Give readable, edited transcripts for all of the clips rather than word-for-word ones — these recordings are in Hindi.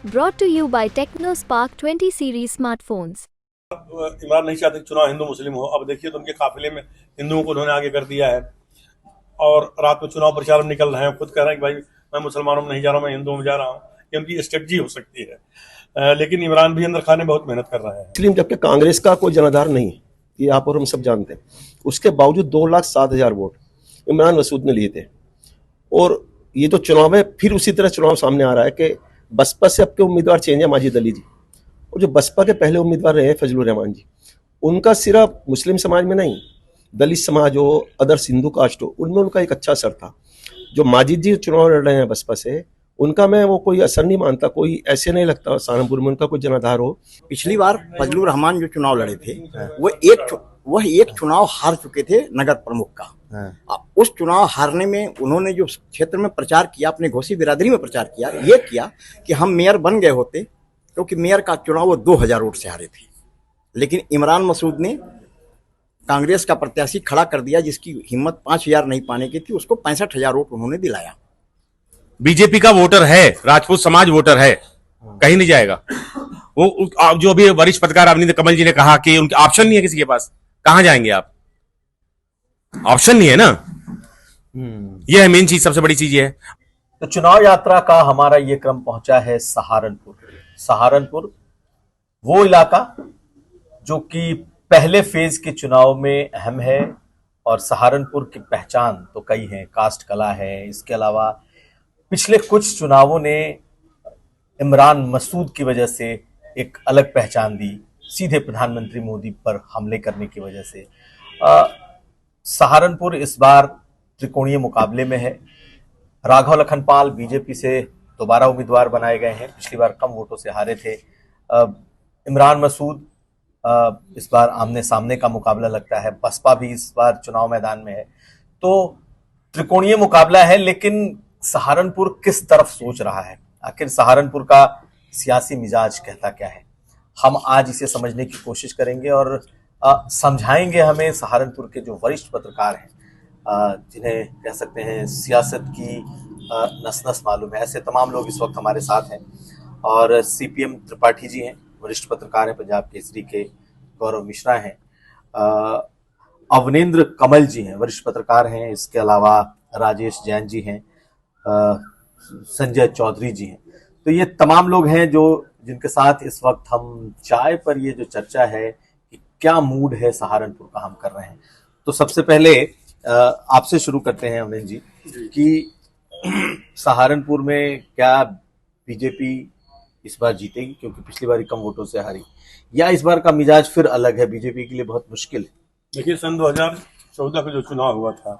Brought to you by TechnoSpark 20 series smartphones. Imran नहीं चाहते चुनाव हिंदू मुस्लिम हो। अब देखिए तो उनके काफिले में हिंदुओं को उन्होंने आगे कर दिया है और रात में चुनाव प्रचार में निकल रहे हैं। खुद कह रहे हैं कि भाई मैं मुसलमानों में नहीं जा रहा हूँ, मैं हिंदुओं में जा रहा हूँ। ये उनकी स्ट्रेटजी हो सकती है, लेकिन इमरान भी अंदर खाने बहुत मेहनत कर रहे हैं। मुस्लिम जबकि कांग्रेस का कोई जनाधार नहीं है, ये आप और हम सब जानते हैं। उसके बावजूद 2,07,000 वोट इमरान मसूद ने लिए थे। और ये तो चुनाव है, फिर उसी तरह चुनाव सामने आ रहा है कि बसपा से अब के उम्मीदवार चेंज है माजिद अली जी, और जो बसपा के पहले उम्मीदवार रहे फजलुर रहमान जी, उनका सिर्फ मुस्लिम समाज में नहीं, दलित समाज हो, अदर सिंधु कास्ट हो, उनमें उनका एक अच्छा असर था। जो माजिद जी चुनाव लड़ रहे हैं बसपा से, उनका मैं वो कोई असर नहीं मानता। कोई ऐसे नहीं लगता सहारनपुर में उनका कोई जनाधार हो। पिछली बार फजलुर रहमान जो चुनाव लड़े थे वह एक चुनाव हार चुके थे नगर प्रमुख का। उस चुनाव हारने में उन्होंने जो क्षेत्र में प्रचार किया, अपने घोसी बिरादरी में प्रचार किया, ये किया कि हम मेयर बन गए होते, क्योंकि मेयर का चुनाव वो 2,000 वोट से हारे थे। लेकिन इमरान मसूद ने कांग्रेस का प्रत्याशी खड़ा कर दिया, जिसकी हिम्मत 5,000 नहीं पाने की थी, उसको 65,000 वोट उन्होंने दिलाया। बीजेपी का वोटर है, राजपूत समाज वोटर है, कहीं नहीं जाएगा वो। जो अभी वरिष्ठ पत्रकार अवनींद्र कमल जी ने कहा कि उनके ऑप्शन नहीं है किसी के पास, कहां जाएंगे आप? ऑप्शन नहीं है ना। ये है मेन चीज, सबसे बड़ी चीज ये है। तो चुनाव यात्रा का हमारा ये क्रम पहुंचा है सहारनपुर। सहारनपुर वो इलाका जो कि पहले फेज के चुनाव में अहम है, और सहारनपुर की पहचान तो कई है, कास्ट कला है। इसके अलावा पिछले कुछ चुनावों ने इमरान मसूद की वजह से एक अलग पहचान दी, सीधे प्रधानमंत्री मोदी पर हमले करने की वजह से। सहारनपुर इस बार त्रिकोणीय मुकाबले में है। राघव लखनपाल बीजेपी से दोबारा उम्मीदवार बनाए गए हैं, पिछली बार कम वोटों से हारे थे। इमरान मसूद इस बार आमने सामने का मुकाबला लगता है। बसपा भी इस बार चुनाव मैदान में है। तो त्रिकोणीय मुकाबला है, लेकिन सहारनपुर किस तरफ सोच रहा है, आखिर सहारनपुर का सियासी मिजाज कहता क्या है, हम आज इसे समझने की कोशिश करेंगे और समझाएंगे हमें सहारनपुर के जो वरिष्ठ पत्रकार हैं, जिन्हें कह सकते हैं सियासत की नस नस मालूम है। ऐसे तमाम लोग इस वक्त हमारे साथ हैं। और सीपीएम त्रिपाठी जी हैं, वरिष्ठ पत्रकार हैं, पंजाब केसरी के। गौरव मिश्रा हैं, अवनींद्र कमल जी हैं, वरिष्ठ पत्रकार हैं। इसके अलावा राजेश जैन जी हैं, संजय चौधरी जी हैं। तो ये तमाम लोग हैं जो जिनके साथ इस वक्त हम चाय पर ये जो चर्चा है कि क्या मूड है सहारनपुर का, हम कर रहे हैं। तो सबसे पहले आपसे शुरू करते हैं अवनींद्र जी कि सहारनपुर में क्या बीजेपी इस बार जीतेगी, क्योंकि पिछली बार कम वोटों से हारी, या इस बार का मिजाज फिर अलग है, बीजेपी के लिए बहुत मुश्किल है? देखिए, सन 2014 का जो चुनाव हुआ था,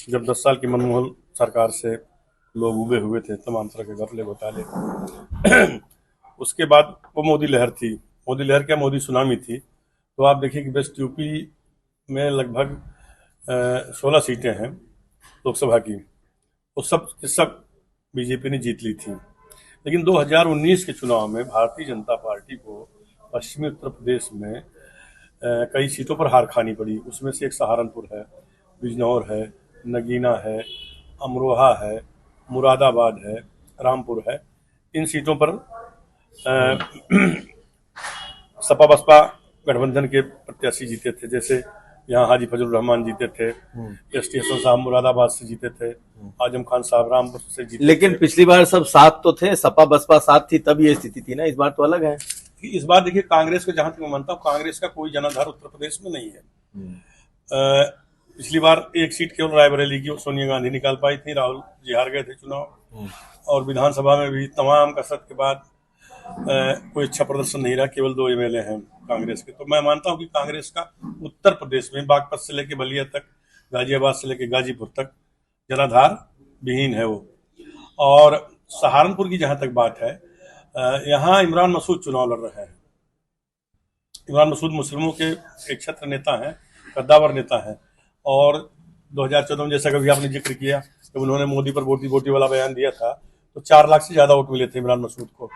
जब 10 साल की मनमोहन सरकार से लोग उबे हुए थे, तमाम तरह के घपले घोटाले उसके बाद वो मोदी लहर थी। मोदी लहर क्या, मोदी सुनामी थी। तो आप देखिए कि वेस्ट यूपी में लगभग 16 सीटें हैं लोकसभा की, वो सब बीजेपी ने जीत ली थी। लेकिन 2019 के चुनाव में भारतीय जनता पार्टी को पश्चिमी उत्तर प्रदेश में कई सीटों पर हार खानी पड़ी। उसमें से एक सहारनपुर है, बिजनौर है, नगीना है, अमरोहा है, मुरादाबाद है, रामपुर है। इन सीटों पर सपा बसपा गठबंधन के प्रत्याशी जीते थे। जैसे यहाँ हाजी फजलुर रहमान जीते थे, एसटी हसन साहब मुरादाबाद से जीते थे, आजम खान साहब रामपुर से जीते। लेकिन पिछली बार सब साथ तो थे, सपा बसपा साथ थी, तब ये स्थिति थी ना। इस बार तो अलग है। इस बार देखिए, कांग्रेस को जहां तक मैं मानता हूँ, कांग्रेस का कोई जनाधार उत्तर प्रदेश में नहीं है। पिछली बार एक सीट केवल रायबरेली की सोनिया गांधी निकाल पाई थी, राहुल जी हार गए थे चुनाव। और विधानसभा में भी तमाम कसरत के बाद कोई अच्छा प्रदर्शन नहीं रहा, केवल 2 एमएलए हैं कांग्रेस के। तो मैं मानता हूं कि कांग्रेस का उत्तर प्रदेश में बागपत से लेकर बलिया तक, गाजियाबाद से लेकर गाजीपुर तक जनाधार विहीन है वो। और सहारनपुर की जहां तक बात है, यहाँ इमरान मसूद चुनाव लड़ रहे हैं। इमरान मसूद मुस्लिमों के एक छत्र नेता हैं, कद्दावर नेता हैं। और 2014 में जैसा कभी आपने जिक्र किया, जब उन्होंने मोदी पर वोटी वोटी वाला बयान दिया था, तो 4 लाख से ज्यादा वोट मिले थे इमरान मसूद को।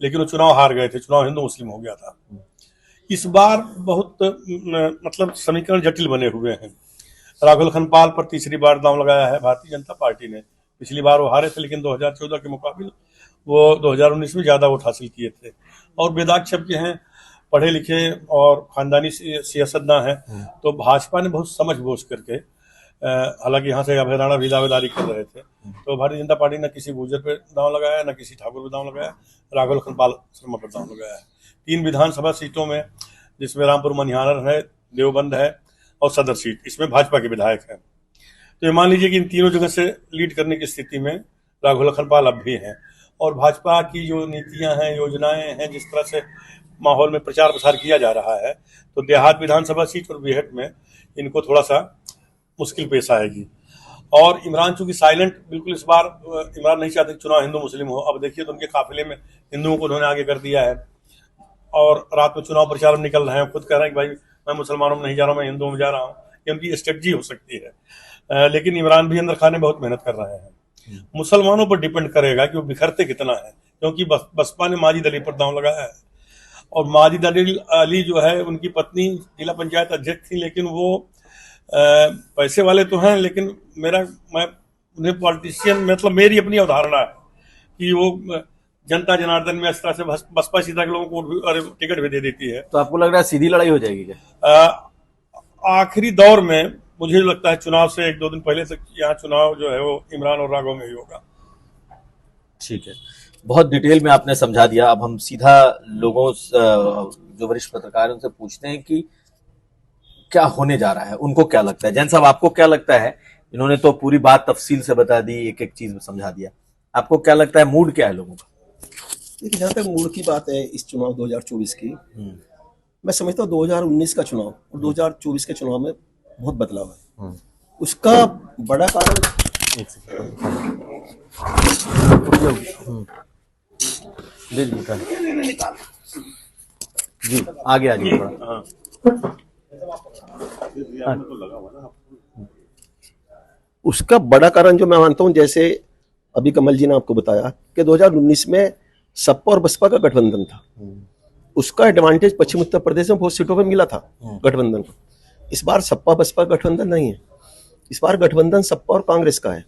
लेकिन वो चुनाव हार गए थे, चुनाव हिंदू मुस्लिम हो गया था। इस बार बहुत मतलब समीकरण जटिल बने हुए हैं। राघव लखनपाल पर तीसरी बार दांव लगाया है भारतीय जनता पार्टी ने, पिछली बार वो हारे थे, लेकिन 2014 के मुकाबले वो 2019 में ज्यादा वोट हासिल किए थे। और बेदाग के हैं, पढ़े लिखे और खानदानी सियासतदान हैं, तो भाजपा ने बहुत समझ बूझ करके, हालांकि यहाँ से अभयदाना भी दावेदारी कर रहे थे, तो भारतीय जनता पार्टी ने किसी गुर्जर पे दांव लगाया, न किसी ठाकुर पे दांव लगाया, राघव लखनपाल शर्मा पर दांव लगाया है। 3 विधानसभा सीटों में, जिसमें रामपुर मनिहार है, देवबंद है और सदर सीट, इसमें भाजपा के विधायक हैं। तो ये मान लीजिए कि इन तीनों जगह से लीड करने की स्थिति में राघव लखनपाल अब भी हैं। और भाजपा की जो नीतियां हैं, योजनाएं हैं, जिस तरह से माहौल में प्रचार प्रसार किया जा रहा है, तो देहात विधानसभा सीट और बेहट में इनको थोड़ा सा मुश्किल पेश आएगी। और इमरान चूंकि साइलेंट, बिल्कुल इस बार इमरान नहीं चाहते चुनाव हिंदू मुस्लिम हो। अब देखिए तो उनके काफिले में हिंदुओं को उन्होंने आगे कर दिया है, और रात में चुनाव प्रचार में निकल रहे हैं, खुद कह रहे हैं कि भाई मैं मुसलमानों में नहीं जा रहा हूँ, मैं हिंदुओं में जा रहा हूँ। ये उनकी स्ट्रेटजी हो सकती है, लेकिन इमरान भी अंदर खाने बहुत मेहनत कर रहे हैं। मुसलमानों पर डिपेंड करेगा कि वो बिखरते कितना है, क्योंकि बसपा ने माजिद अली पर दांव लगाया है। और माजिद अली जो है, उनकी पत्नी जिला पंचायत अध्यक्ष थी, लेकिन वो पैसे वाले तो हैं, लेकिन मैं उन्हें पॉलिटिशियन, मतलब मेरी अपनी अवधारणा है कि वो जनता जनार्दन में इस तरह से बसपा सीधा के लोगों को टिकट भी दे देती है। तो आपको लग रहा है सीधी लड़ाई हो जाएगी क्या? आखिरी दौर में मुझे लगता है चुनाव से 1-2 दिन पहले तक यहाँ चुनाव जो है वो इमरान और राघव में ही होगा। ठीक है, बहुत डिटेल में आपने समझा दिया। अब हम सीधा लोगों जो वरिष्ठ पत्रकार हैं उनसे पूछते हैं कि क्या होने जा रहा है, उनको क्या लगता है। जैन साहब, आपको क्या लगता है? इन्होंने तो पूरी बात तफसील से बता दी, एक एक चीज समझा दिया। आपको क्या लगता है, मूड क्या है लोगों का? देखिए, जहाँ तक मूड की बात है इस चुनाव 2024 की, मैं समझता हूँ 2019 का चुनाव और 2024 के चुनाव में बहुत बदलाव है। उसका बड़ा कारण जी आगे आ जाइए थोड़ा। उसका बड़ा कारण जो मैं मानता हूँ, जैसे अभी कमल जी ने आपको बताया कि 2019 में सपा और बसपा का गठबंधन था, उसका एडवांटेज पश्चिम उत्तर प्रदेश में बहुत सीटों पे मिला था गठबंधन को। इस बार सपा बसपा गठबंधन नहीं है, इस बार गठबंधन सपा और कांग्रेस का है।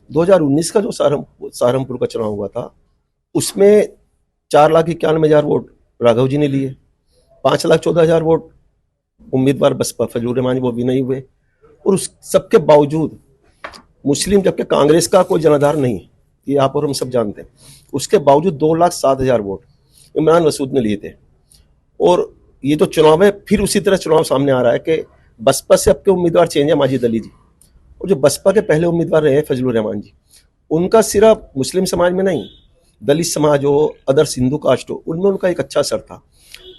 2019 का जो सहारनपुर का चुनाव हुआ था, उसमें 4,91,000 वोट राघव जी ने लिए, 5,14,000 वोट उम्मीदवार बसपा फजलुर रहमान वो भी नहीं हुए। और उस सबके बावजूद मुस्लिम, जबकि कांग्रेस का कोई जनाधार नहीं है, ये आप और हम सब जानते हैं, उसके बावजूद 2,07,000 वोट इमरान मसूद ने लिए थे। और ये जो चुनाव है, फिर उसी तरह चुनाव सामने आ रहा है कि बसपा से अब के उम्मीदवार चेंज है माजिद अली जी, और जो बसपा के पहले उम्मीदवार रहे फजलुर रहमान जी, उनका सिर्फ मुस्लिम समाज में नहीं, दलित समाज हो, अदर सिंधु कास्ट हो, उनमें उनका एक अच्छा असर था।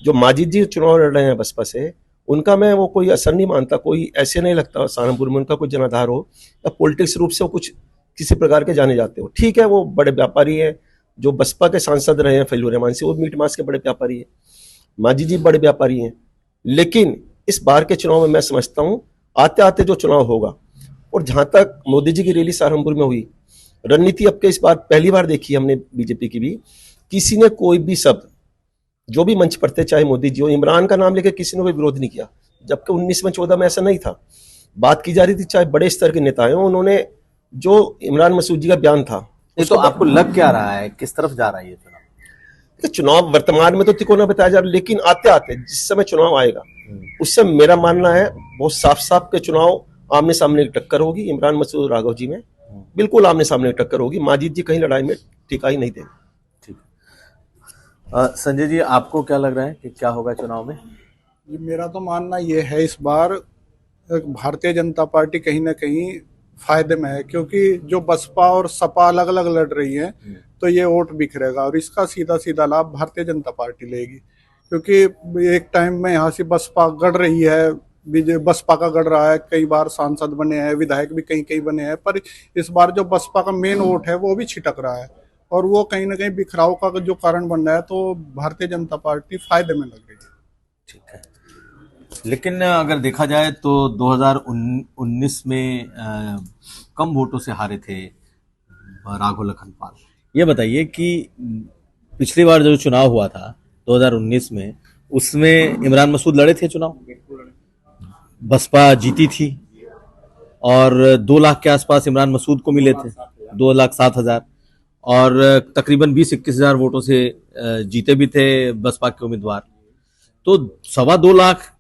जो माजिद जी चुनाव लड़ रहे हैं बसपा से, उनका मैं वो कोई असर नहीं मानता, कोई ऐसे नहीं लगता सहारनपुर में उनका कोई जनाधार हो या पॉलिटिक्स रूप से वो कुछ किसी प्रकार के जाने जाते हो। ठीक है, वो बड़े व्यापारी हैं, जो बसपा के सांसद रहे हैं फजलुर रहमान से, वो मीट मांस के बड़े व्यापारी हैं, माजिद जी बड़े व्यापारी हैं। लेकिन इस बार के चुनाव में मैं समझता हूँ आते आते जो चुनाव होगा, और जहां तक मोदी जी की रैली सहारनपुर में हुई, रणनीति अब के इस बार पहली बार देखी हमने बीजेपी की भी, किसी ने कोई भी शब्द जो भी मंच पर थे, चाहे मोदी जी हो, इमरान का नाम लेकर किसी ने कोई विरोध नहीं किया, जबकि 19 में 14 में ऐसा नहीं था। बात की जा रही थी, चाहे बड़े स्तर के नेता हैं, उन्होंने जो इमरान मसूद जी का बयान था, तो आपको लग क्या रहा है, किस तरफ जा रहा है ये चुनाव? चुनाव वर्तमान में तो तिकोना बताया जा रहा है, लेकिन आते आते जिस समय चुनाव आएगा, उससे मेरा मानना है बहुत साफ साफ के चुनाव आमने सामने की टक्कर होगी। इमरान मसूद राघव जी में बिल्कुल आमने सामने की टक्कर होगी, माजिद जी कहीं लड़ाई में टिका ही नहीं देंगे। संजय जी, आपको क्या लग रहा है कि क्या होगा चुनाव में? जी, मेरा तो मानना ये है, इस बार भारतीय जनता पार्टी कहीं ना कहीं फायदे में है, क्योंकि जो बसपा और सपा अलग अलग लड़ रही है, तो ये वोट बिखरेगा और इसका सीधा सीधा लाभ भारतीय जनता पार्टी लेगी। क्योंकि एक टाइम में यहाँ से बसपा गढ़ रही है, बसपा का गढ़ रहा है, कई बार सांसद बने हैं, विधायक भी कई कई बने हैं, पर इस बार जो बसपा का मेन वोट है वो भी छिटक रहा है, और वो कहीं ना कहीं बिखराव का जो कारण बन रहा है, तो भारतीय जनता पार्टी फायदे में लग रही है। ठीक है, लेकिन अगर देखा जाए तो 2019 में कम वोटों से हारे थे राघव लखनपाल। ये बताइए कि पिछली बार जो चुनाव हुआ था 2019 में, उसमें इमरान मसूद लड़े थे चुनाव, बसपा जीती थी और 2 लाख के आसपास इमरान मसूद को मिले थे। 2,07,000 और तकरीबन 20-21 हजार वोटों से जीते भी थे बसपा के उम्मीदवार। तो 2.25 लाख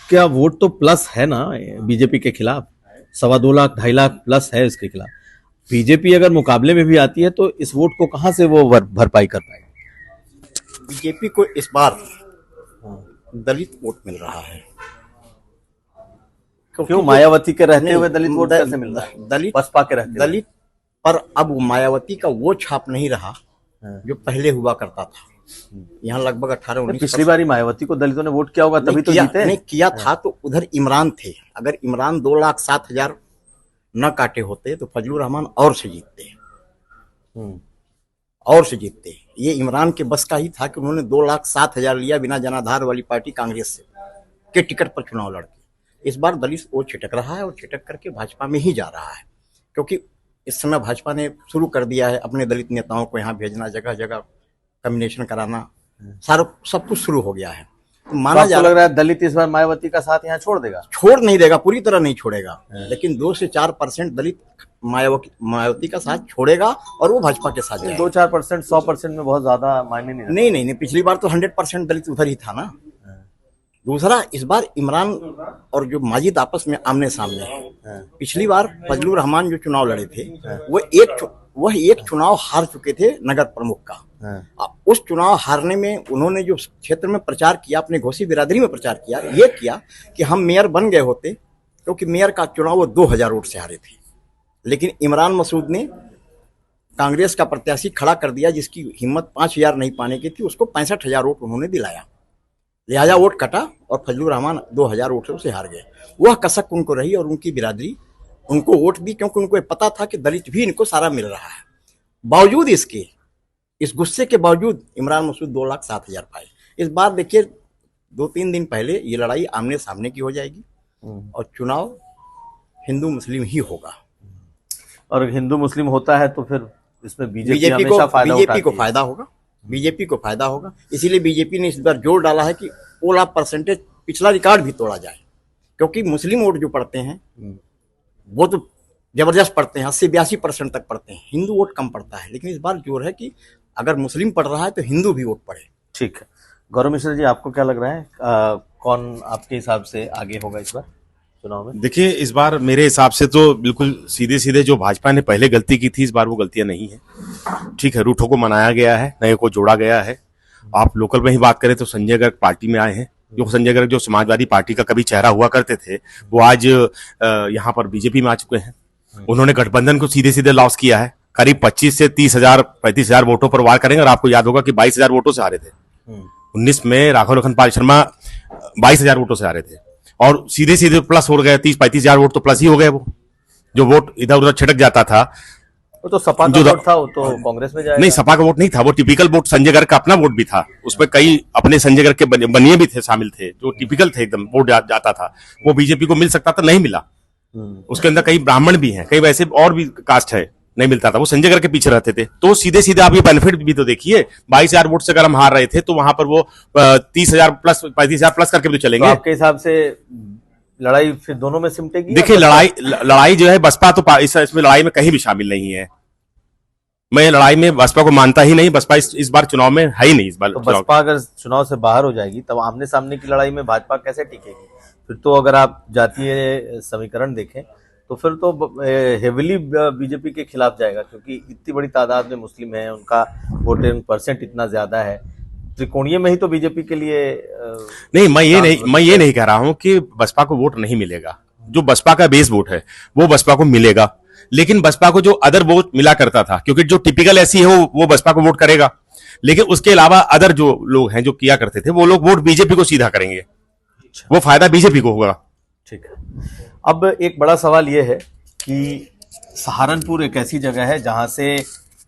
क्या वोट तो प्लस है ना बीजेपी के खिलाफ, 2.25 लाख 2.5 लाख प्लस है इसके खिलाफ। बीजेपी अगर मुकाबले में भी आती है तो इस वोट को कहां से वो भरपाई कर पाएगी? बीजेपी को इस बार दलित वोट मिल रहा है। क्यों? मायावती के रहते हुए दलित वोट कैसे मिल रहा है? दलित बसपा के रहते दलित पर अब वो मायावती का वो छाप नहीं रहा जो पहले हुआ करता था। यहाँ लगभग 18-19 पिछली बार मायावती को दलितों ने वोट किया होगा तभी तो जीते। नहीं किया था तो उधर इमरान थे। अगर इमरान 2,07,000 न काटे होते तो फजलुर रहमान और से जीतते। ये इमरान के बस का ही था कि उन्होंने 2,07,000 लिया बिना जनाधार वाली पार्टी कांग्रेस से के टिकट पर चुनाव लड़के। इस बार दलित वो छिटक रहा है और छिटक करके भाजपा में ही जा रहा है, क्योंकि इस समय भाजपा ने शुरू कर दिया है अपने दलित नेताओं को यहाँ भेजना, जगह जगह कम्बिनेशन कराना, सारा सब कुछ शुरू हो गया है। तो माना जा लग रहा है दलित इस बार मायावती का साथ यहाँ छोड़ देगा। छोड़ नहीं देगा, पूरी तरह नहीं छोड़ेगा, लेकिन 2 से 4% दलित मायावती का साथ छोड़ेगा और वो भाजपा के साथ जाएगा। 2-4%, 100% में बहुत ज्यादा मायने नहीं। नहीं, पिछली बार तो 100% दलित उधर ही था ना। दूसरा, इस बार इमरान और जो माजिद आपस में आमने सामने है। पिछली बार फजलुर रहमान जो चुनाव लड़े थे वह एक चुनाव हार चुके थे नगर प्रमुख का। उस चुनाव हारने में उन्होंने जो क्षेत्र में प्रचार किया, अपने घोसी बिरादरी में प्रचार किया, ये किया कि हम मेयर बन गए होते, क्योंकि मेयर का चुनाव वो 2,000 वोट से हारे थे। लेकिन इमरान मसूद ने कांग्रेस का प्रत्याशी खड़ा कर दिया जिसकी हिम्मत 5,000 नहीं पाने की थी, उसको 65,000 वोट उन्होंने दिलाया। लिहाजा वोट कटा और फजलुर रहमान 2,000 वोट से हार गए। वह कसक उनको रही और उनकी बिरादरी उनको वोट दी, क्योंकि उनको पता था कि दलित भी इनको सारा मिल रहा है। बावजूद इसके, इस गुस्से के बावजूद इमरान मसूद 2,07,000 पाए। इस बार देखिए 2-3 दिन पहले ये लड़ाई आमने सामने की हो जाएगी और चुनाव हिंदू मुस्लिम ही होगा। और हिंदू मुस्लिम होता है तो फिर इसमें बीजेपी को फायदा होगा। इसीलिए बीजेपी ने इस बार जोर डाला है कि ओला परसेंटेज पिछला रिकॉर्ड भी तोड़ा जाए, क्योंकि मुस्लिम वोट जो पड़ते हैं वो तो जबरदस्त पड़ते हैं, 80-82% तक पड़ते हैं। हिंदू वोट कम पड़ता है, लेकिन इस बार जोर है कि अगर मुस्लिम पढ़ रहा है तो हिंदू भी वोट पड़े। ठीक है। गौरव मिश्रा जी, आपको क्या लग रहा है कौन आपके हिसाब से आगे होगा इस बार चुनाव में? देखिए, इस बार मेरे हिसाब से तो बिल्कुल सीधे सीधे जो भाजपा ने पहले गलती की थी, इस बार वो गलतियां नहीं है। ठीक है, रूठों को मनाया गया है, नए को जोड़ा गया है। आप लोकल में ही बात करें तो संजय गर्ग पार्टी में आए हैं। जो संजय गर्ग जो समाजवादी पार्टी का कभी चेहरा हुआ करते थे, वो आज यहाँ पर बीजेपी में आ चुके हैं। उन्होंने गठबंधन को सीधे सीधे लॉस किया है। करीब 25 से 30,000-35,000 वोटों पर वार करेंगे। और आपको याद होगा कि 22,000 वोटों से हारे थे 19 में। राघव लखनपाल शर्मा 22,000 वोटों से हारे थे और सीधे सीधे प्लस हो गए। 30-35,000 वोट तो प्लस ही हो गए। वो जो वोट इधर उधर छिटक जाता था, वो तो सपा का वोट था, वो तो कांग्रेस में जाएगा। नहीं, सपा का वोट नहीं था, वो टिपिकल वोट संजय गर्ग का अपना वोट भी था। उसमें कई अपने संजय गर्ग के बनिए भी थे, शामिल थे, जो टिपिकल थे एकदम वोट जाता था। वो बीजेपी को मिल सकता था, नहीं मिला। उसके अंदर कई ब्राह्मण भी हैं, कई वैसे और भी कास्ट है, नहीं मिलता था। वो संजय गर्ग के पीछे रहते थे। तो सीधे सीधे आप ये बेनिफिट भी तो देखिए, 22,000 वोट से अगर हम हार रहे थे तो वहां पर वो 30,000 प्लस 35,000 प्लस करके भी चलेंगे। तो आपके हिसाब से लड़ाई फिर दोनों में सिमटेगी? देखिए, लड़ाई जो है बसपा तो इसमें लड़ाई में कहीं भी शामिल नहीं है। मैं लड़ाई में बसपा को मानता ही नहीं। बसपा इस बार चुनाव में है ही नहीं। इस बार तो बसपा अगर चुनाव से बाहर हो जाएगी तब आमने सामने की लड़ाई में भाजपा कैसे टिकेगी? फिर तो अगर आप जातीय समीकरण देखें तो फिर तो हेविली बीजेपी के खिलाफ जाएगा, क्योंकि इतनी बड़ी तादाद में मुस्लिम है, उनका वोटिंग परसेंट इतना ज्यादा है। त्रिकोणीय में ही तो बीजेपी के लिए नहीं, मैं ये नहीं कह रहा हूं कि बसपा को वोट नहीं मिलेगा। जो बसपा का बेस वोट है वो बसपा को मिलेगा, लेकिन बसपा को जो अदर वोट मिला करता था, क्योंकि जो टिपिकल ऐसी है वो बसपा को वोट करेगा, लेकिन उसके अलावा अदर जो लोग हैं जो किया करते थे वो लोग वोट बीजेपी को सीधा करेंगे। वो फायदा बीजेपी को होगा। ठीक है। अब एक बड़ा सवाल यह है कि सहारनपुर एक ऐसी जगह है जहां से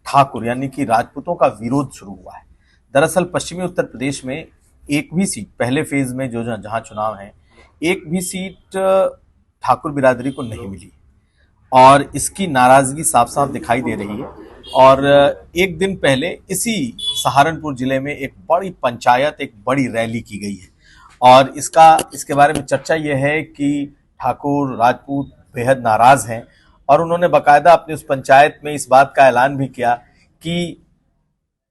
ठाकुर यानी कि राजपूतों का विरोध शुरू हुआ है। दरअसल पश्चिमी उत्तर प्रदेश में एक भी सीट, पहले फेज में जो जहां चुनाव है, एक भी सीट ठाकुर बिरादरी को नहीं मिली और इसकी नाराजगी साफ साफ दिखाई दे रही है। और एक दिन पहले इसी सहारनपुर जिले में एक बड़ी पंचायत, एक बड़ी रैली की गई है और इसके बारे में चर्चा यह है कि ठाकुर राजपूत बेहद नाराज हैं और उन्होंने बकायदा अपनी उस पंचायत में इस बात का ऐलान भी किया कि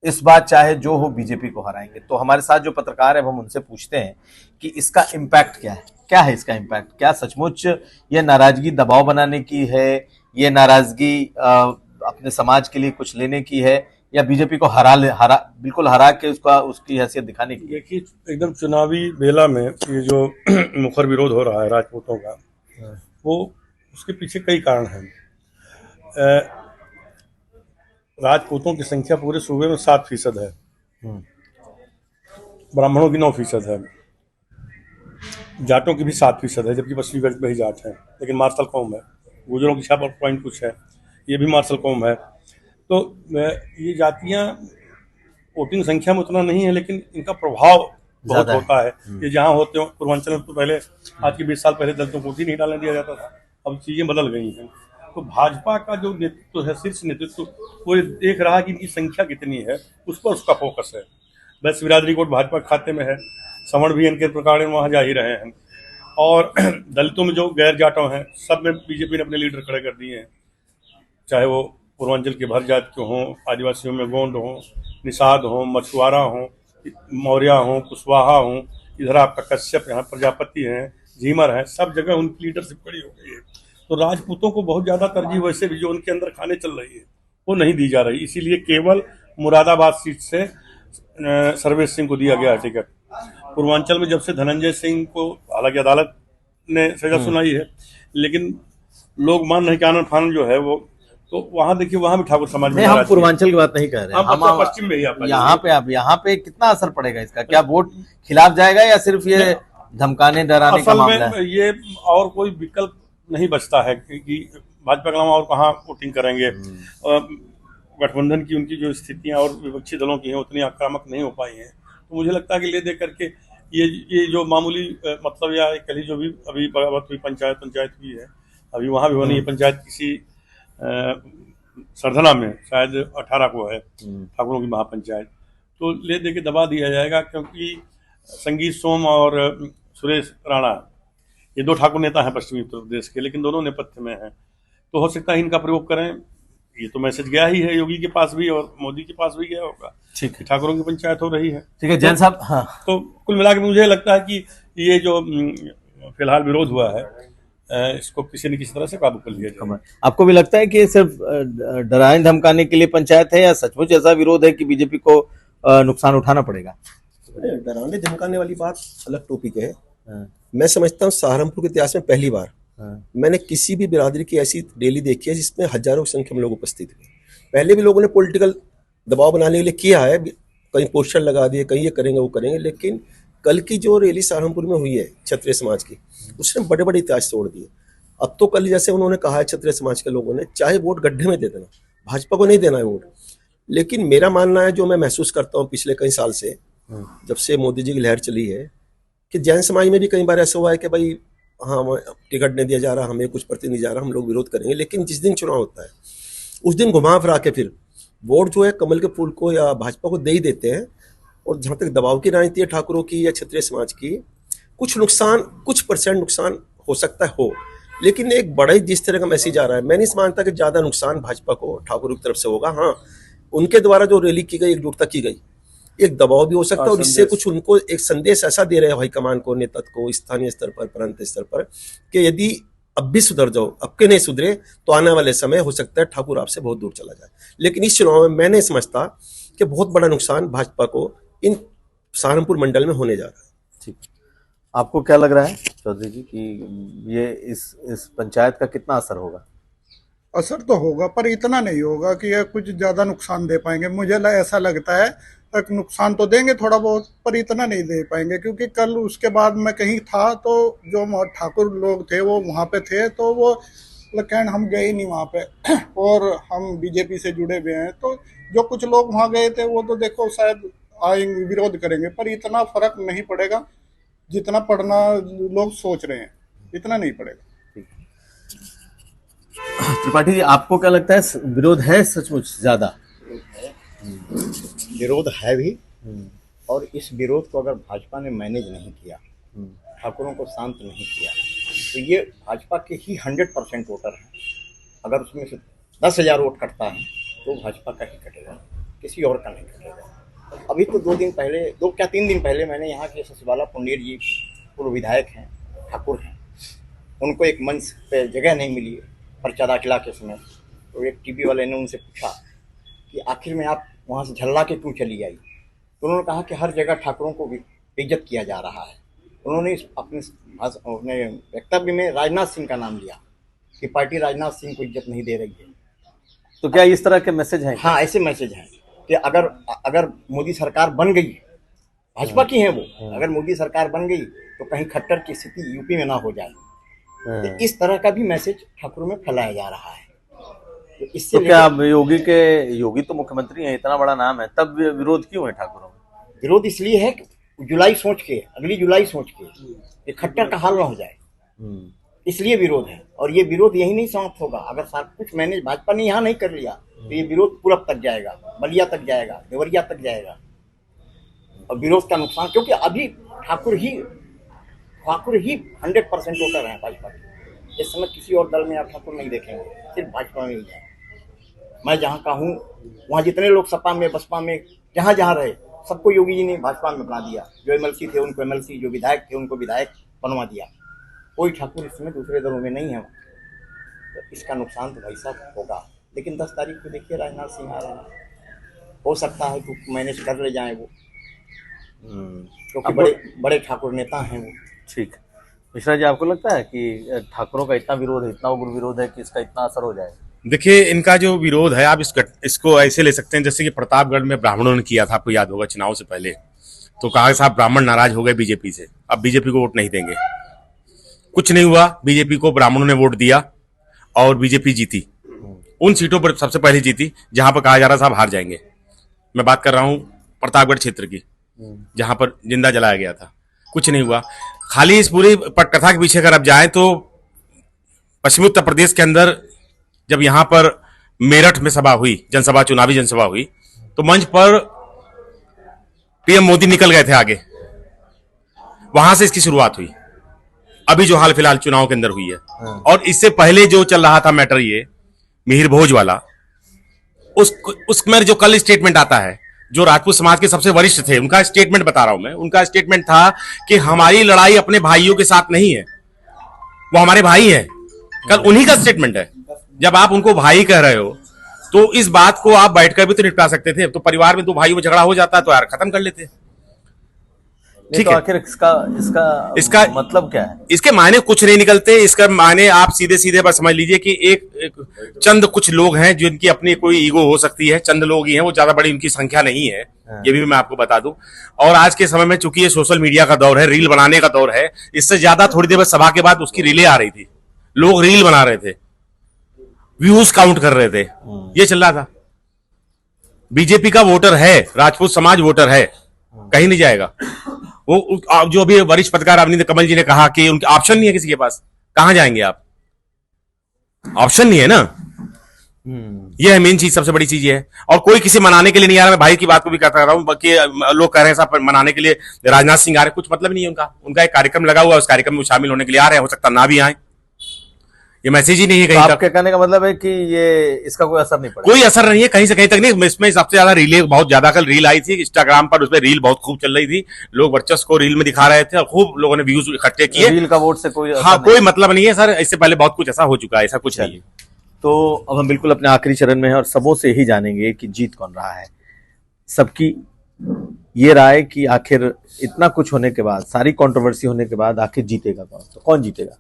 इस बार चाहे जो हो बीजेपी को हराएंगे। तो हमारे साथ जो पत्रकार है हम उनसे पूछते हैं कि इसका इम्पैक्ट क्या है इसका इम्पैक्ट, क्या सचमुच ये नाराजगी दबाव बनाने की है, ये नाराजगी अपने समाज के लिए कुछ लेने की है, या बीजेपी को बिल्कुल हरा के उसकी हैसियत दिखाने की? देखिए, एकदम चुनावी बेला में ये जो मुखर विरोध हो रहा है राजपूतों का, वो उसके पीछे कई कारण हैं। राजपूतों की संख्या पूरे सूबे में 7% है, ब्राह्मणों की 9% है, जाटों की भी 7% है, जबकि पश्चिमी बेल्ट में ही जाट है, लेकिन मार्शल कौम है। गुजरों की 6 कुछ है, ये भी मार्शल कौम है। तो ये जातियां वोटिंग संख्या में उतना नहीं है, लेकिन इनका प्रभाव बहुत होता है। ये जहाँ होते हो, पूर्वांचल में तो पहले, आज के 20 साल पहले दलितों को वोट ही नहीं डालने दिया जाता था, अब चीजें बदल गई हैं। तो भाजपा का जो नेतृत्व है, शीर्ष नेतृत्व, वो देख रहा है कि इनकी संख्या कितनी है, उस पर उसका फोकस है। बस बिरादरी कोट भाजपा के खाते में है, सवर्ण भी इनके प्रकार वहाँ जा ही रहे हैं, और दलितों में जो गैर जाटों हैं, सब में बीजेपी ने अपने लीडर खड़े कर दिए हैं, चाहे वो पूर्वांचल के भर जात के हों, आदिवासियों में गोंड हों, निषाद हों, मछुआरा हों, मौर्या हों, कुशवाहा हों, इधर आपका कश्यप, यहाँ प्रजापति हैं, झीमर हैं, सब जगह उनकी लीडरशिप खड़ी हो गई है। तो राजपूतों को बहुत ज़्यादा तरजीह वैसे भी जो उनके अंदर खाने चल रही है वो नहीं दी जा रही, इसीलिए केवल मुरादाबाद सीट से सर्वेश सिंह को दिया गया टिकट। पूर्वांचल में जब से धनंजय सिंह को, हालांकि अदालत ने सजा सुनाई है, लेकिन लोग मान रहे हैं कि आनंद फानंद जो है वो, तो वहां देखिए, वहां भी ठाकुर समाज में, हम पूर्वांचल की बात नहीं कर रहे हैं, हम पश्चिम में ही यहाँ पे कितना असर पड़ेगा इसका? क्या वोट खिलाफ जाएगा या सिर्फ ये धमकाने डराने का मामला है? ये और कोई विकल्प नहीं बचता है कि भाजपा के अलावा और कहाँ वोटिंग करेंगे। गठबंधन की उनकी जो स्थितियां और विपक्षी दलों की हैं उतनी आक्रामक नहीं हो पाई हैं, तो मुझे लगता है कि ले दे करके ये जो मामूली मतलब, या कल जो भी अभी बगावत हुई पंचायत हुई है, अभी वहाँ भी होनी है पंचायत, किसी सरधना में शायद 18 को है ठाकुरों की महापंचायत, तो ले दे के दबा दिया जाएगा, क्योंकि संगीत सोम और सुरेश राणा ये 2 ठाकुर नेता हैं पश्चिमी उत्तर प्रदेश के, लेकिन दोनों नेपथ्य में हैं, तो हो सकता है इनका प्रयोग करें। ये तो मैसेज गया ही है योगी के पास भी और मोदी के पास भी गया होगा, ठीक है, ठाकुरों की पंचायत हो रही है। ठीक है जैन साहब। हाँ, तो कुल मिलाकर मुझे लगता है कि ये जो फिलहाल विरोध हुआ है, इसको किसी न किसी तरह से काबू कर लिया जाए। आपको भी लगता है कि सिर्फ डराने धमकाने के लिए पंचायत है, या सचमुच ऐसा विरोध है कि बीजेपी को नुकसान उठाना पड़ेगा? डराने धमकाने वाली बात अलग टॉपिक है। मैं समझता हूँ सहारनपुर के इतिहास में पहली बार मैंने किसी भी बिरादरी की ऐसी रैली देखी है जिसमें हजारों की संख्या में लोग उपस्थित हुए। पहले भी लोगों ने पॉलिटिकल दबाव बनाने के लिए किया है, कहीं पोस्टर लगा दिए, कहीं ये करेंगे वो करेंगे, लेकिन कल की जो रैली सहारनपुर में हुई है क्षत्रिय समाज की, उसने बड़े बड़े इतिहास तोड़ दिए। अब तो कल जैसे उन्होंने कहा है क्षत्रिय समाज के लोगों ने, चाहे वोट गड्ढे में दे देना, भाजपा को नहीं देना है वोट, लेकिन मेरा मानना है, जो मैं महसूस करता हूँ पिछले कई साल से, जब से मोदी जी की लहर चली है, कि जैन समाज में भी कई बार ऐसा हुआ है कि भाई हाँ टिकट नहीं दिया जा रहा, हमें कुछ प्रति नहीं जा रहा, हम लोग विरोध करेंगे, लेकिन जिस दिन चुनाव होता है उस दिन घुमा फिरा के फिर वोट जो है कमल के फूल को या भाजपा को दे ही देते हैं। और जहाँ तक दबाव की राजनीति है ठाकुरों की या क्षत्रिय समाज की, कुछ नुकसान, कुछ % नुकसान हो सकता है हो, लेकिन एक बड़ा ही जिस तरह का मैसेज आ रहा है, मैं नहीं मानता कि ज़्यादा नुकसान भाजपा को ठाकुरों की तरफ से होगा। हाँ, उनके द्वारा जो रैली की गई, एकजुटता की गई, एक दबाव भी हो सकता है, और इससे कुछ उनको एक संदेश ऐसा दे रहे हैं हाईकमान को, नेतृत्व को, स्थानीय स्तर पर, प्रांतीय स्तर पर, कि यदि अब भी सुधर जाओ, अब के नहीं सुधरे तो आने वाले समय हो सकता है ठाकुर आपसे बहुत दूर चला जाए। लेकिन इस चुनाव में मैं नहीं समझता कि बहुत बड़ा नुकसान भाजपा को इन सहारनपुर मंडल में होने जा रहा है। ठीक, आपको क्या लग रहा है चौधरी जी कि ये इस पंचायत का कितना असर होगा? असर तो होगा, पर इतना नहीं होगा कि ये कुछ ज्यादा नुकसान दे पाएंगे। मुझे ऐसा लगता है तक नुकसान तो देंगे थोड़ा बहुत, पर इतना नहीं दे पाएंगे, क्योंकि कल उसके बाद मैं कहीं था तो जो ठाकुर लोग थे वो वहाँ पे थे, तो वो लेकिन हम गए नहीं वहाँ पे और हम बीजेपी से जुड़े हुए हैं, तो जो कुछ लोग वहाँ गए थे वो तो देखो शायद आएंगे, विरोध करेंगे, पर इतना फर्क नहीं पड़ेगा जितना पड़ना लोग सोच रहे हैं, इतना नहीं पड़ेगा। त्रिपाठी जी, आपको क्या लगता है, विरोध है सचमुच ज्यादा? विरोध है भी, और इस विरोध को अगर भाजपा ने मैनेज नहीं किया, ठाकुरों को शांत नहीं किया, तो ये भाजपा के ही 100% वोटर हैं। अगर उसमें से 10,000 वोट कटता है तो भाजपा का ही कटेगा, किसी और का नहीं कटेगा। अभी तो 3 दिन पहले मैंने यहाँ के सचिवाला पुंडीर जी पूर्व विधायक हैं, ठाकुर हैं, उनको एक मंच पे जगह नहीं मिली पर्चा दाखिला के समय, तो एक टीवी वाले ने उनसे पूछा कि आखिर में आप वहाँ से झल्ला के क्यों चली आई, तो उन्होंने कहा कि हर जगह ठाकुरों को बेइज्जत किया जा रहा है। उन्होंने अपने वक्तव्य में राजनाथ सिंह का नाम लिया कि पार्टी राजनाथ सिंह को इज्जत नहीं दे रही है। तो क्या इस तरह के मैसेज हैं? हाँ, ऐसे मैसेज हैं कि अगर मोदी सरकार बन गई, भाजपा की है वो, अगर मोदी सरकार बन गई तो कहीं खट्टर की स्थिति यूपी में ना हो जाए। तो इस तरह का भी मैसेज ठाकुरों में फैलाया जा रहा है। तो इससे तो क्या योगी तो मुख्यमंत्री हैं, इतना बड़ा नाम है, तब विरोध क्यों है ठाकुरों में? विरोध इसलिए है कि अगली जुलाई सोच के कि खट्टर का हाल ना हो जाए, इसलिए विरोध है। और ये विरोध यही नहीं समाप्त होगा, अगर सब कुछ मैंने भाजपा ने यहाँ नहीं कर लिया तो ये विरोध पूरब तक जाएगा, बलिया तक जाएगा, देवरिया तक जाएगा। और विरोध का नुकसान, क्योंकि अभी ठाकुर ही 100% वोटर हैं भाजपा के। इस समय किसी और दल में आप ठाकुर नहीं देखेंगे, सिर्फ भाजपा में ही है। मैं जहाँ का हूँ वहाँ जितने लोग सपा में, बसपा में, जहाँ रहे, सबको योगी जी ने भाजपा में बना दिया। जो एमएलसी थे उनको एमएलसी, जो विधायक थे उनको विधायक बनवा दिया। कोई ठाकुर इसमें दूसरे दलों में नहीं है। तो इसका नुकसान तो भाई साहब होगा। लेकिन 10 तारीख को देखिए राजनाथ सिंह आ रहे हैं, हो सकता है कि मैनेज कर ले जाए वो, क्योंकि बड़े ठाकुर नेता हैं वो। ठीक। मिश्रा जी, आपको लगता है कि ठाकुरों का इतना विरोध है, इतना उग्र विरोध है कि इसका इतना असर हो जाए? देखिए, इनका जो विरोध है, आप इसको ऐसे ले सकते हैं जैसे कि प्रतापगढ़ में ब्राह्मणों ने किया था, आपको याद होगा चुनाव से पहले। तो कहा साहब ब्राह्मण नाराज हो गए बीजेपी से, अब बीजेपी को वोट नहीं देंगे। कुछ नहीं हुआ, बीजेपी को ब्राह्मणों ने वोट दिया और बीजेपी जीती। उन सीटों पर सबसे पहले जीती जहां पर कहा जा रहा साहब हार जाएंगे। मैं बात कर रहा हूं प्रतापगढ़ क्षेत्र की, जहां पर जिंदा जलाया गया था। कुछ नहीं हुआ। खाली इस पूरी पटकथा के पीछे अगर आप जाएं तो पश्चिमी उत्तर प्रदेश के अंदर जब यहां पर मेरठ में सभा हुई, चुनावी जनसभा हुई, तो मंच पर पीएम मोदी निकल गए थे आगे, वहां से इसकी शुरुआत हुई। अभी जो हाल फिलहाल चुनाव के अंदर हुई है, और इससे पहले जो चल रहा था मैटर, ये मिहिर भोज वाला, उसमें जो कल स्टेटमेंट आता है, जो राजपूत समाज के सबसे वरिष्ठ थे, उनका स्टेटमेंट बता रहा हूं मैं। उनका स्टेटमेंट था कि हमारी लड़ाई अपने भाइयों के साथ नहीं है, वो हमारे भाई हैं। कल उन्हीं का स्टेटमेंट है। जब आप उनको भाई कह रहे हो तो इस बात को आप बैठकर भी तो निपटा सकते थे। तो परिवार में 2 भाइयों में झगड़ा हो जाता है तो यार खत्म कर लेते। ठीक है। आखिर इसका मतलब क्या है? इसके मायने कुछ नहीं निकलते। इसका मायने आप सीधे बस समझ लीजिए कि एक चंद कुछ लोग हैं जिनकी अपनी कोई ईगो हो सकती है, चंद लोग ही हैं, वो ज्यादा बड़ी उनकी संख्या नहीं है। ये भी मैं आपको बता दूं। और आज के समय में चूंकि ये सोशल मीडिया का दौर है, रील बनाने का दौर है, इससे ज्यादा थोड़ी देर बाद सभा के बाद उसकी रीलें आ रही थी, लोग रील बना रहे थे, व्यूज काउंट कर रहे थे, ये चल रहा था। बीजेपी का वोटर है, राजपूत समाज वोटर है, कहीं नहीं जाएगा वो। जो अभी वरिष्ठ पत्रकार अवनीत कमल जी ने कहा कि उनके ऑप्शन नहीं है किसी के पास, कहां जाएंगे आप? ऑप्शन नहीं है ना। यह है मेन चीज, सबसे बड़ी चीज है। और कोई किसी मनाने के लिए नहीं आ रहा। मैं भाई की बात को भी कहता रहा हूं कि लोग कह रहे हैं साहब मनाने के लिए राजनाथ सिंह आ रहे, कुछ मतलब नहीं है उनका एक कार्यक्रम लगा हुआ है, उस कार्यक्रम में शामिल होने के लिए आ रहे हैं, हो सकता ना भी आए। ये मैसेज ही नहीं है कहीं तक। आपके कहने का मतलब है कि ये इसका कोई असर नहीं पड़ा? कोई असर नहीं है कहीं से कहीं तक नहीं। इसमें सबसे ज्यादा रीलें, बहुत ज्यादा कल रील आई थी इंस्टाग्राम पर, उसमें रील बहुत खूब चल रही थी, लोग वर्चस्व को रील में दिखा रहे थे और खूब लोगों ने व्यूज इकट्ठे किए। रील का वोट से कोई हाँ, कोई मतलब नहीं है सर। इससे पहले बहुत कुछ ऐसा हो चुका है, ऐसा कुछ नहीं है। तो अब हम बिल्कुल अपने आखिरी चरण में हैं और सबों से ही जानेंगे कि जीत कौन रहा है। सबकी ये राय कि आखिर इतना कुछ होने के बाद, सारी कंट्रोवर्सी होने के बाद आखिर जीतेगा कौन? तो कौन जीतेगा?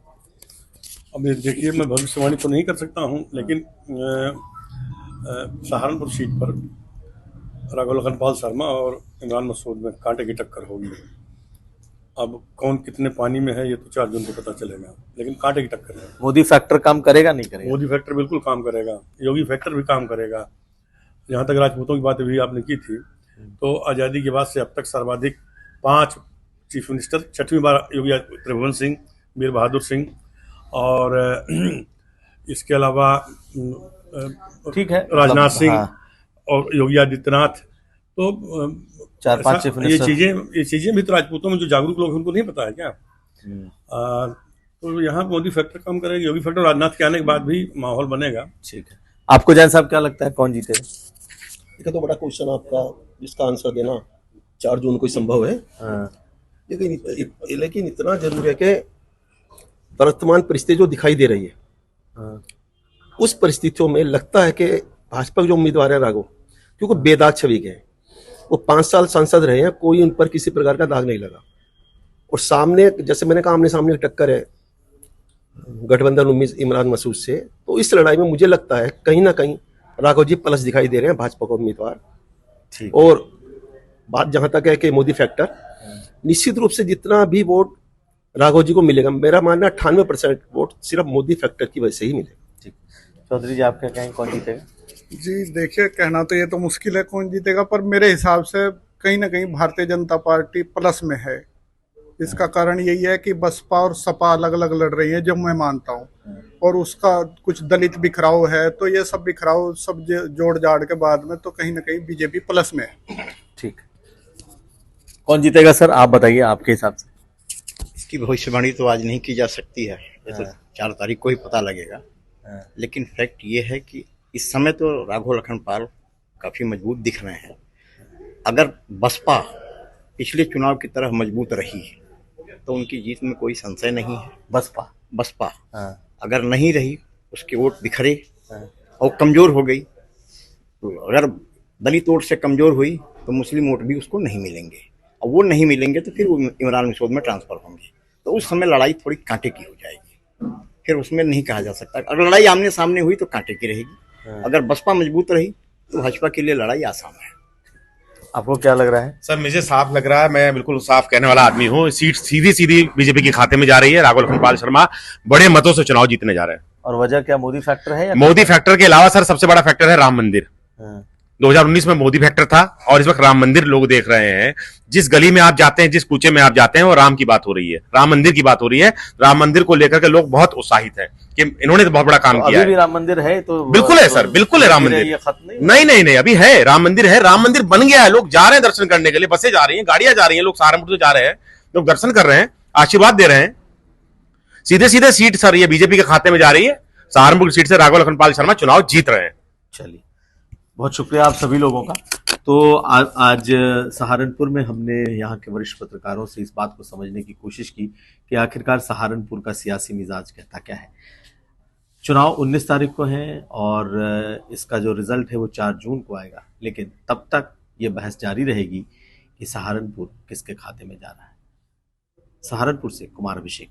अब देखिए, मैं भविष्यवाणी तो नहीं कर सकता हूं, लेकिन सहारनपुर सीट पर राघव लखनपाल शर्मा और इमरान मसूद में कांटे की टक्कर होगी। अब कौन कितने पानी में है ये तो 4 जून को पता चलेगा, लेकिन कांटे की टक्कर है। मोदी फैक्टर काम करेगा नहीं करेगा? मोदी फैक्टर बिल्कुल काम करेगा, योगी फैक्टर भी काम करेगा। जहाँ तक राजपूतों की बात भी आपने की थी, तो आज़ादी के बाद से अब तक सर्वाधिक 5 चीफ मिनिस्टर, 6वीं बार योगी त्रिभुवन सिंह, वीर बहादुर सिंह और इसके अलावा ठीक है राजनाथ सिंह और योगी आदित्यनाथ। तो 4-5 चीफ मिनिस्टर। ये चीजें भी तो राजपूतों में जो जागरूक लोग हैं उनको नहीं पता है क्या? तो यहाँ मोदी फैक्टर कम करेगी, योगी फैक्टर राजनाथ के आने के बाद भी माहौल बनेगा। ठीक है, आपको जैन साहब क्या लगता है कौन जीतेगा? ये तो बड़ा क्वेश्चन आपका, जिसका आंसर देना 4 जून को ही संभव है। लेकिन इतना जरूर है कि वर्तमान परिस्थिति जो दिखाई दे रही है, उस परिस्थितियों में लगता है कि भाजपा के जो उम्मीदवार है राघव, क्योंकि बेदाग छवि के हैं, वो 5 साल सांसद रहे हैं, कोई उन पर किसी प्रकार का दाग नहीं लगा। और सामने, जैसे मैंने कहा, आमने सामने टक्कर है गठबंधन उम्मीद इमरान मसूद से, तो इस लड़ाई में मुझे लगता है कहीं ना कहीं राघव जी प्लस दिखाई दे रहे हैं भाजपा को उम्मीदवार। ठीक। और बात जहां तक है कि मोदी फैक्टर, निश्चित रूप से जितना भी वोट राघव जी को मिलेगा, मेरा मानना 98% वोट सिर्फ मोदी फैक्टर की वजह से ही मिलेगा। ठीक, चौधरी जी आप क्या कहेंगे कौन जीतेगा? जी देखिए, कहना तो ये तो मुश्किल है कौन जीतेगा, पर मेरे हिसाब से कहीं ना कहीं भारतीय जनता पार्टी प्लस में है। इसका कारण यही है कि बसपा और सपा अलग अलग लड़ रही है, जो मैं मानता हूँ, और उसका कुछ दलित बिखराव है, तो ये सब बिखराव सब जोड़ जाड़ के बाद में तो कहीं ना कहीं बीजेपी प्लस में है। ठीक, कौन जीतेगा सर, आप बताइए आपके हिसाब से। इसकी भविष्यवाणी तो आज नहीं की जा सकती है, ये तो 4 तारीख को ही पता लगेगा। लेकिन फैक्ट ये है कि इस समय तो राघव लखनपाल काफी मजबूत दिख रहे हैं। अगर बसपा पिछले चुनाव की तरह मजबूत रही तो उनकी जीत में कोई संशय नहीं है। बसपा अगर नहीं रही, उसके वोट बिखरे और कमजोर हो गई, तो अगर दलित वोट से कमजोर हुई तो मुस्लिम वोट भी उसको नहीं मिलेंगे, और वो नहीं मिलेंगे तो फिर वो इमरान मसूद में ट्रांसफर होंगे, तो उस समय लड़ाई थोड़ी कांटे की हो जाएगी। फिर उसमें नहीं कहा जा सकता, अगर लड़ाई आमने सामने हुई तो कांटे की रहेगी, अगर बसपा मजबूत रही तो भाजपा के लिए लड़ाई आसान है। आपको क्या लग रहा है? सर मुझे साफ लग रहा है, मैं बिल्कुल साफ कहने वाला आदमी हूँ, सीट सीधी सीधी बीजेपी के खाते में जा रही है। राघव लखनपाल शर्मा बड़े मतों से चुनाव जीतने जा रहे हैं। और वजह क्या, मोदी फैक्टर है या मोदी फैक्टर के अलावा सर सबसे बड़ा फैक्टर है राम मंदिर। 2019 में मोदी फैक्टर था और इस वक्त राम मंदिर लोग देख रहे हैं। जिस गली में आप जाते हैं, जिस कूचे में आप जाते हैं, वो राम की बात हो रही है, राम मंदिर की बात हो रही है। राम मंदिर को लेकर के लोग बहुत उत्साहित हैं कि इन्होंने तो बहुत बड़ा काम किया अभी भी है। राम मंदिर है तो बिल्कुल है सर, बिल्कुल है राम मंदिर। ये खत्म नहीं, अभी है राम मंदिर, है राम मंदिर बन गया है, लोग जा रहे हैं दर्शन करने के लिए, बसें जा रही हैं, गाड़ियां जा रही हैं, लोग सहारनपुर से जा रहे हैं, लोग दर्शन कर रहे हैं, आशीर्वाद दे रहे हैं। सीधे सीधे सीट सर ये बीजेपी के खाते में जा रही है। सहारनपुर की सीट से राघव लखनपाल शर्मा चुनाव जीत रहे हैं। चलिए, बहुत शुक्रिया आप सभी लोगों का। तो आज सहारनपुर में हमने यहाँ के वरिष्ठ पत्रकारों से इस बात को समझने की कोशिश की कि आखिरकार सहारनपुर का सियासी मिजाज कहता क्या है। चुनाव 19 तारीख को है और इसका जो रिजल्ट है वो 4 जून को आएगा, लेकिन तब तक ये बहस जारी रहेगी कि सहारनपुर किसके खाते में जा रहा है। सहारनपुर से कुमार अभिषेक।